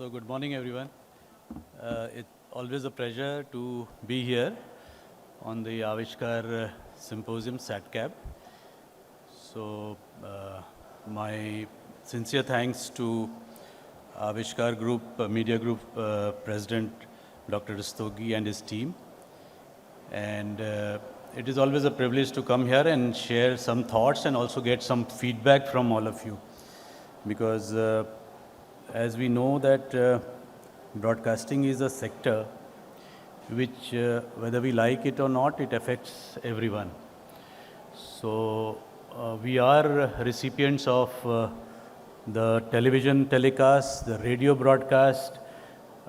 So good morning, everyone. It's always a pleasure to be here on the Avishkar Symposium, Satcab. So my sincere thanks to Avishkar Group, Media Group President Dr. Rastogi and his team. And it is always a privilege to come here and share some thoughts and also get some feedback from all of you. Because as we know that broadcasting is a sector which, whether we like it or not, it affects everyone. So we are recipients of the television telecast, the radio broadcast,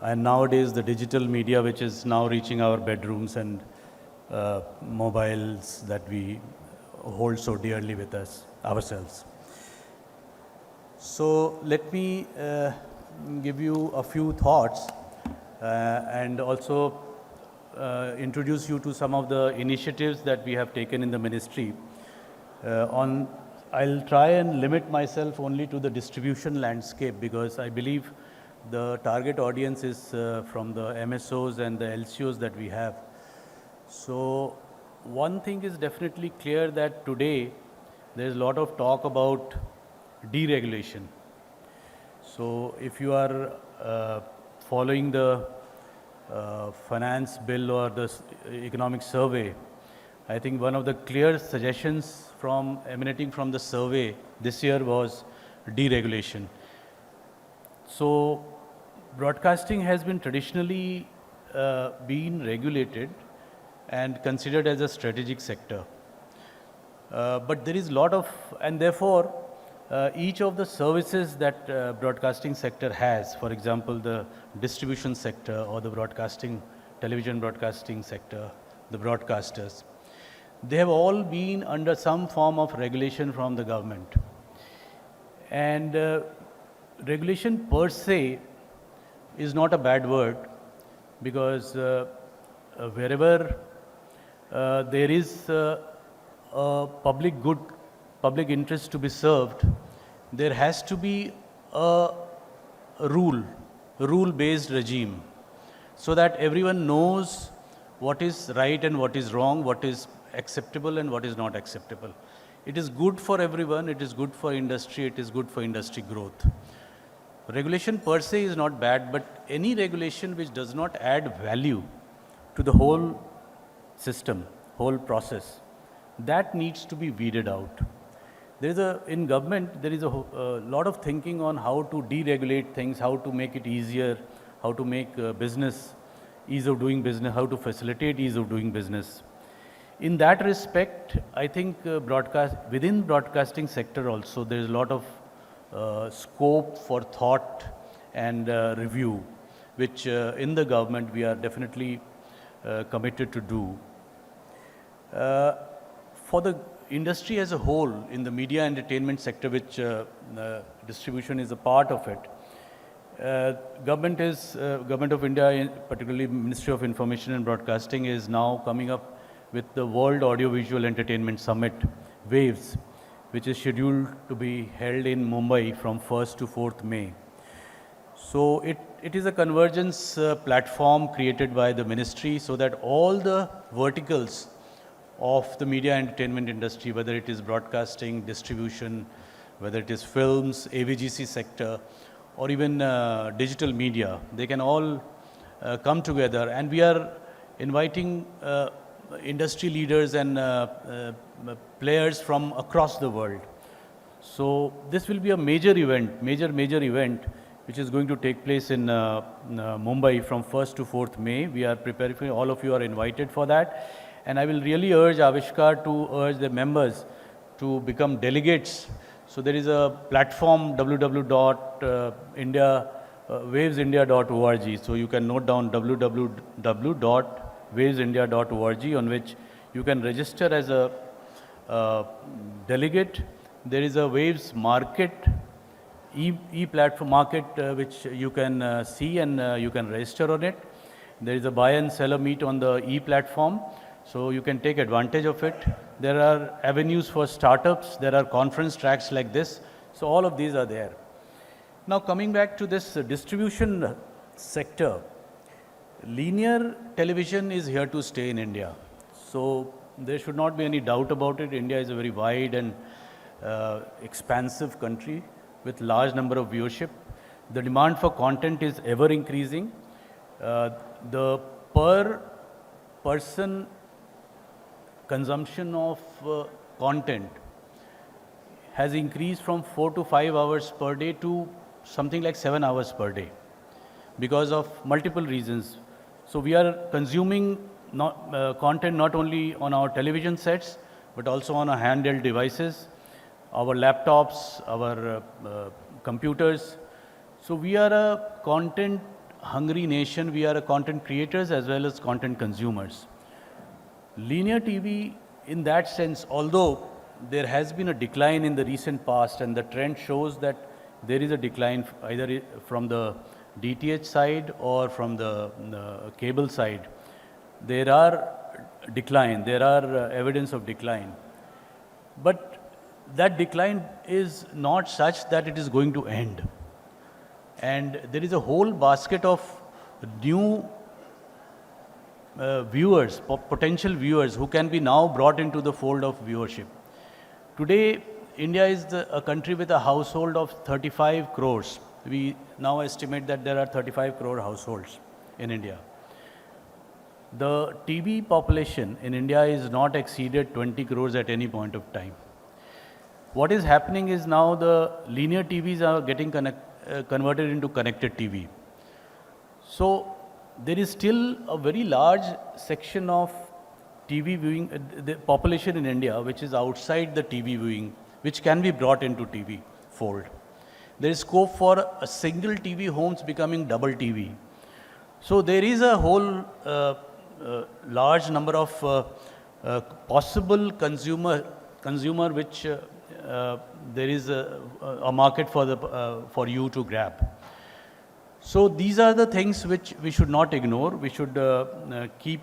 and nowadays the digital media, which is now reaching our bedrooms and mobiles that we hold so dearly with us, ourselves. So let me give you a few thoughts and also introduce you to some of the initiatives that we have taken in the ministry. I'll try and limit myself only to the distribution landscape because I believe the target audience is from the MSOs and the LCOs that we have. So one thing is definitely clear that today there is a lot of talk about deregulation. So if you are following the finance bill or the economic survey, I think one of the clear suggestions emanating from the survey this year was deregulation. So broadcasting has been traditionally been regulated and considered as a strategic sector. But there is a lot of, and therefore each of the services that broadcasting sector has, for example, the distribution sector or the television broadcasting sector, the broadcasters, they have all been under some form of regulation from the government. And regulation per se is not a bad word because wherever there is a public good, public interest to be served, there has to be a rule-based regime so that everyone knows what is right and what is wrong, what is acceptable and what is not acceptable. It is good for everyone, it is good for industry, it is good for industry growth. Regulation per se is not bad, but any regulation which does not add value to the whole system, whole process, that needs to be weeded out. In government, there is a lot of thinking on how to deregulate things, how to make it easier, how to make business, ease of doing business, how to facilitate ease of doing business. In that respect, I think within broadcasting sector also, there is a lot of scope for thought and review, which in the government we are definitely committed to do. For the industry as a whole, in the media entertainment sector, which distribution is a part of it, Government of India, particularly Ministry of Information and Broadcasting, is now coming up with the World Audiovisual Entertainment Summit, WAVES, which is scheduled to be held in Mumbai from 1st to 4th May. So it is a convergence platform created by the ministry so that all the verticals of the media entertainment industry, whether it is broadcasting, distribution, whether it is films, AVGC sector, or even digital media, they can all come together. And we are inviting industry leaders and players from across the world. So this will be a major event, major event, which is going to take place in Mumbai from 1st to 4th May. We are preparing for all of you are invited for that. And I will really urge Avishkar to urge the members to become delegates. So there is a platform www.wavesindia.org. So you can note down www.wavesindia.org on which you can register as a delegate. There is a Waves market, e-platform market which you can see and you can register on it. There is a buy and seller meet on the e-platform. So you can take advantage of it. There are avenues for startups. There are conference tracks like this. So all of these are there. Now coming back to this distribution sector, linear television is here to stay in India. So there should not be any doubt about it. India is a very wide and expansive country with large number of viewership. The demand for content is ever increasing. The per person consumption of content has increased from 4 to 5 hours per day to something like 7 hours per day because of multiple reasons. So we are consuming content not only on our television sets, but also on our handheld devices, our laptops, our computers. So we are a content hungry nation. We are a content creators as well as content consumers. Linear TV in that sense, although there has been a decline in the recent past and the trend shows that there is a decline either from the DTH side or from the cable side, there are decline, there are evidence of decline. But that decline is not such that it is going to end. And there is a whole basket of new viewers, potential viewers who can be now brought into the fold of viewership. Today, India is a country with a household of 35 crores. We now estimate that there are 35 crore households in India. The TV population in India is not exceeded 20 crores at any point of time. What is happening is now the linear TVs are getting converted into connected TV. So there is still a very large section of TV viewing, the population in India, which is outside the TV viewing, which can be brought into TV fold. There is scope for a single TV homes becoming double TV. So there is a whole large number of possible consumer which there is a market for you to grab. So these are the things which we should not ignore. We should keep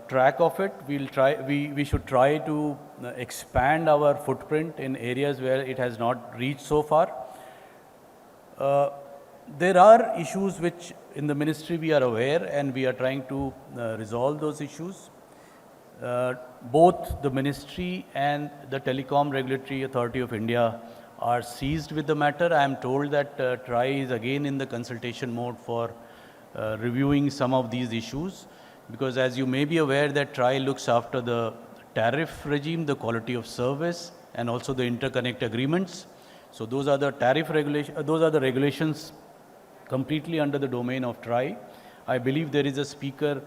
track of it. We should try to expand our footprint in areas where it has not reached so far. There are issues which in the ministry we are aware and we are trying to resolve those issues. Both the ministry and the Telecom Regulatory Authority of India are seized with the matter. I am told that TRAI is again in the consultation mode for reviewing some of these issues, because as you may be aware that TRAI looks after the tariff regime, the quality of service, and also the interconnect agreements. So those are the tariff regulations, those are the regulations completely under the domain of TRAI. I believe there is a speaker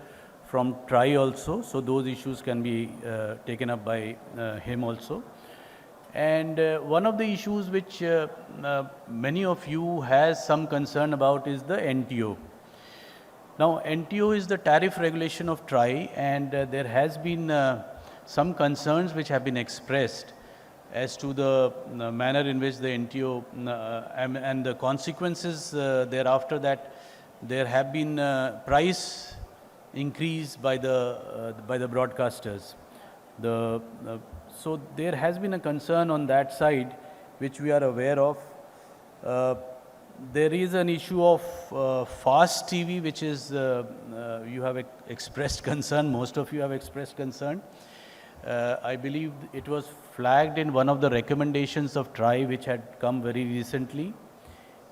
from TRAI also, so those issues can be taken up by him also. And one of the issues which many of you has some concern about is the NTO. Now, NTO is the tariff regulation of TRAI, and there has been some concerns which have been expressed as to the manner in which the NTO and the consequences thereafter, that there have been price increase by the broadcasters. So there has been a concern on that side, which we are aware of. There is an issue of fast TV, which is you have expressed concern. Most of you have expressed concern. I believe it was flagged in one of the recommendations of TRAI, which had come very recently.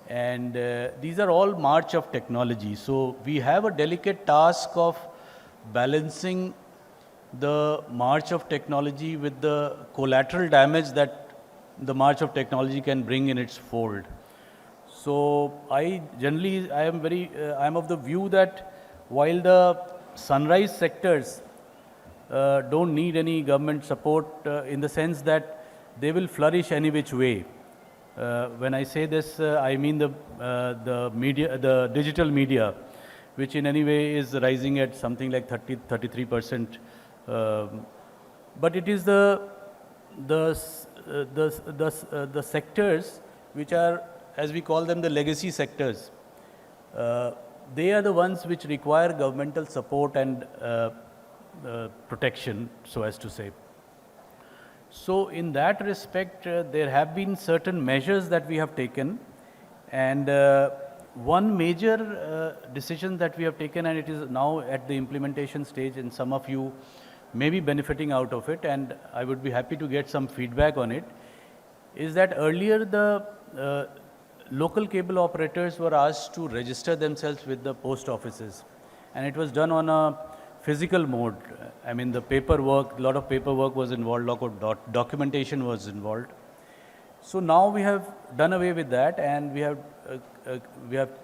And these are all march of technology. So we have a delicate task of balancing the march of technology with the collateral damage that the march of technology can bring in its fold. So I am of the view that while the sunrise sectors don't need any government support in the sense that they will flourish any which way. When I say this, I mean the media, the digital media, which in any way is rising at something like 33%. But it is the sectors which are, as we call them, the legacy sectors. They are the ones which require governmental support and protection, so as to say. So in that respect, there have been certain measures that we have taken, and one major decision that we have taken, and it is now at the implementation stage, and some of you may be benefiting out of it, and I would be happy to get some feedback on it, is that earlier the local cable operators were asked to register themselves with the post offices, and it was done on a physical mode. I mean, the paperwork, a lot of paperwork was involved, a lot of documentation was involved. So now we have done away with that, and we have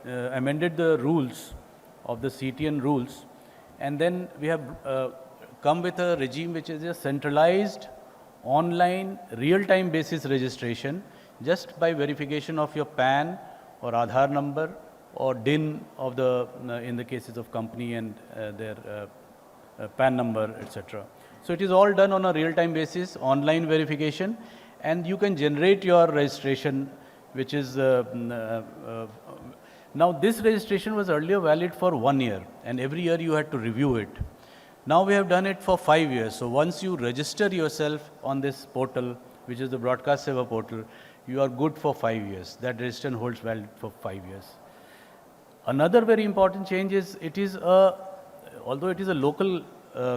amended the rules of the CTN rules, and then we have come with a regime which is a centralized, online, real-time basis registration, just by verification of your PAN or Aadhaar number or DIN of the, in the cases of company, and their PAN number, etc. So it is all done on a real-time basis, online verification, and you can generate your registration, which is, now this registration was earlier valid for 1 year, and every year you had to review it. Now we have done it for 5 years. So once you register yourself on this portal, which is the Broadcast Seva portal, you are good for 5 years. That registration holds valid for 5 years. Another very important change is, it is although it is a local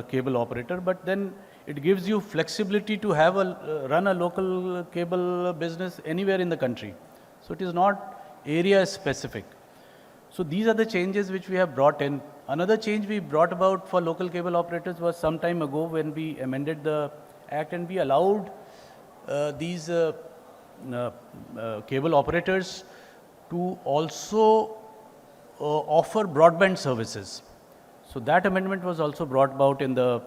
cable operator, but then it gives you flexibility to have run a local cable business anywhere in the country. So it is not area specific. So these are the changes which we have brought in. Another change we brought about for local cable operators was some time ago when we amended the act, and we allowed these cable operators to also offer broadband services. So that amendment was also brought about in the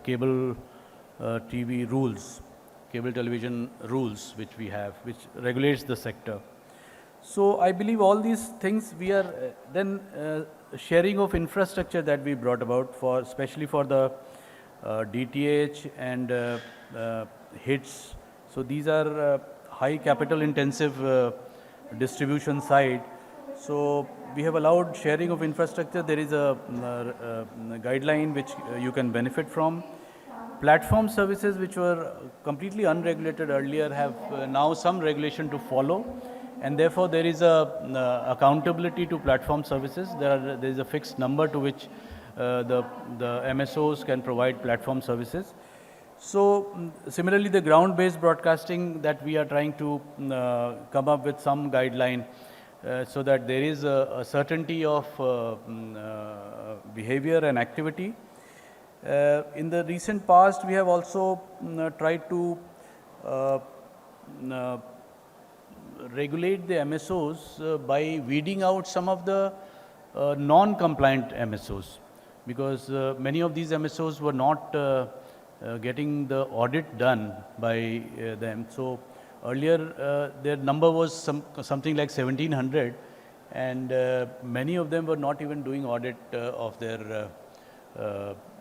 cable TV rules, cable television rules which we have, which regulates the sector. So I believe all these things we are then sharing of infrastructure that we brought about, for especially for the DTH and hits. So these are high capital intensive distribution side. So we have allowed sharing of infrastructure. There is a guideline which you can benefit from. Platform services which were completely unregulated earlier have now some regulation to follow, and therefore there is a accountability to platform services. There is a fixed number to which the MSOs can provide platform services. So similarly, the ground-based broadcasting, that we are trying to come up with some guideline so that there is a certainty of behavior and activity. In the recent past, we have also tried to regulate the MSOs by weeding out some of the non-compliant MSOs, because many of these MSOs were not getting the audit done by them. So earlier their number was something like 1700, and many of them were not even doing audit of their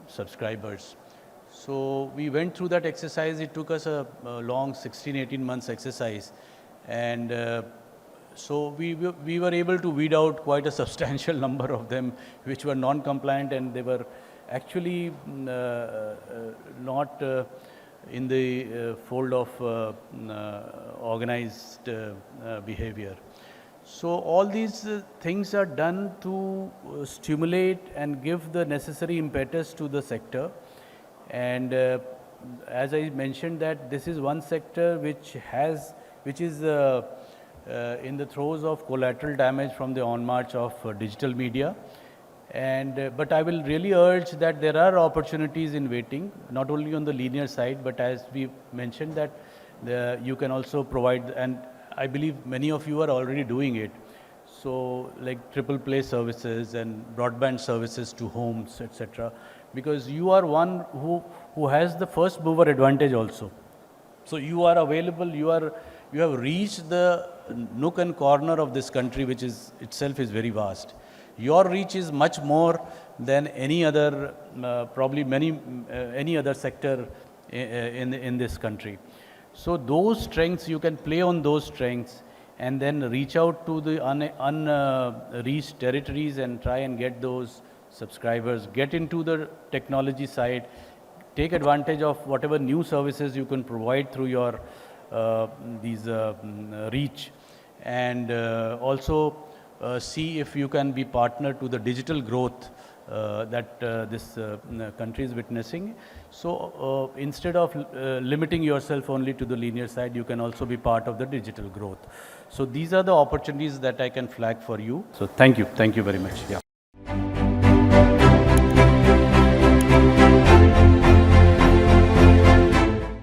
subscribers. So we went through that exercise. It took us a long 16-18 months exercise, and so we were able to weed out quite a substantial number of them which were non-compliant, and they were actually not in the fold of organized behavior. So all these things are done to stimulate and give the necessary impetus to the sector. And as I mentioned, that this is one sector which is in the throes of collateral damage from the onmarch of digital media. And but I will really urge that there are opportunities in waiting, not only on the linear side, but as we mentioned that you can also provide, and I believe many of you are already doing it. So like triple play services and broadband services to homes, etc. Because you are one who has the first mover advantage also. So you are available, you have reached the nook and corner of this country, which is itself is very vast. Your reach is much more than any other, probably any other sector in this country. So those strengths, you can play on those strengths and then reach out to the unreached territories and try and get those subscribers, get into the technology side, take advantage of whatever new services you can provide through your reach, and also see if you can be partner to the digital growth that this country is witnessing. So instead of limiting yourself only to the linear side, you can also be part of the digital growth. So these are the opportunities that I can flag for you. So thank you very much. Yeah.